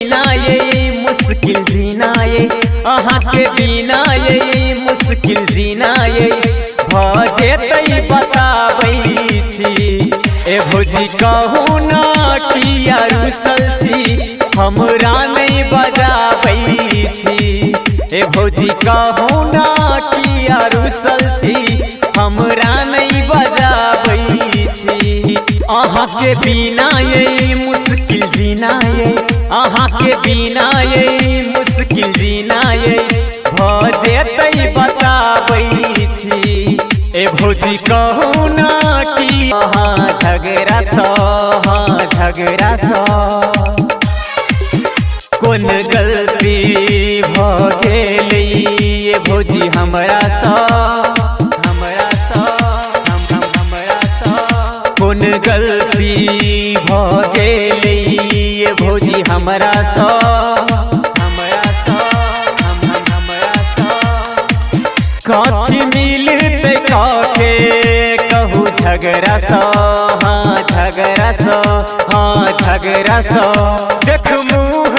बिना ये मुश्किल जीना ये अहाँ के बिना ये मुश्किल जीना ये भजे तई बताबै छी। ए भौजी कहू ना किया रुसल छी हमरा नहीं बजाबै छी। ए भौजी कहू ना किया रुसल छी हमरा नहीं बजाबै छी। अहाँ के बिना ये मुश्किल जीना ये अहाँ के बिना ये मुश्किल जीना ये भजे तई बताबै छी। ए भौजी कहू ना कि हाँ झगड़ा सा कौन गलती भगेलै ये भौजी हमरा सा कौन गलती भगेलै ये भौजी हमरा सा कथी मिलते काके कहू झगड़ा सा हाँ झगड़ा सा देख मुँह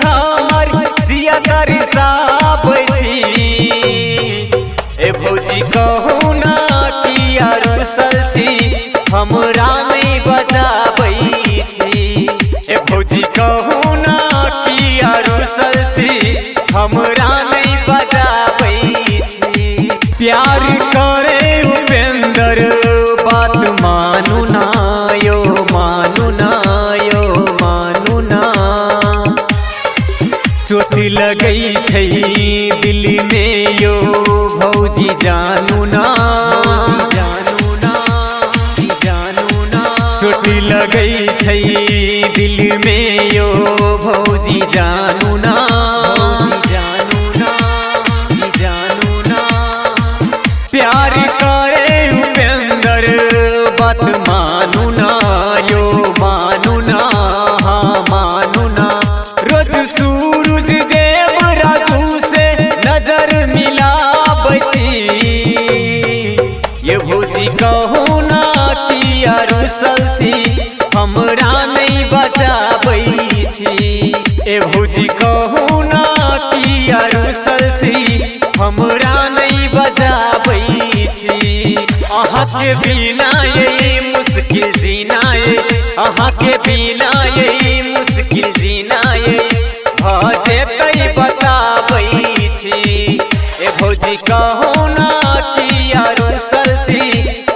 हमर जिया तरसाबै छी। ए भौजी कहू ना किया रुसल छी हमरा नहीं बजाबै छी। ए भौजी कहू ना किया रुसल छी हमरा नहीं बजाबै छी। प्यार करे उपेंद्र बात मानू ना यो मानू ना चोट लगई छै दिल में यो भौजी जानू ना चोट लगई छै दिल में यो भौजी जानू ना प्यार करे उपेंद्र बात मानू ना यो मानू ना हाँ मानू ना। रोज सूरज देव राजू से नजर मिलाबै छी। ये भौजी कहू ना किया रुसल छी हमरा नहीं बजाबै छी। ए भौजी कहू ना किया रुसल छी हमरा नहीं बजाबै छी। अहाँ के बिना ये मुश्किल जीना ये अहाँ के बिना ये मुश्किल जीना ये भजे तई बताबै छी। ए भौजी कहू ना किया रुसल छी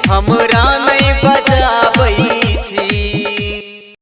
हमरा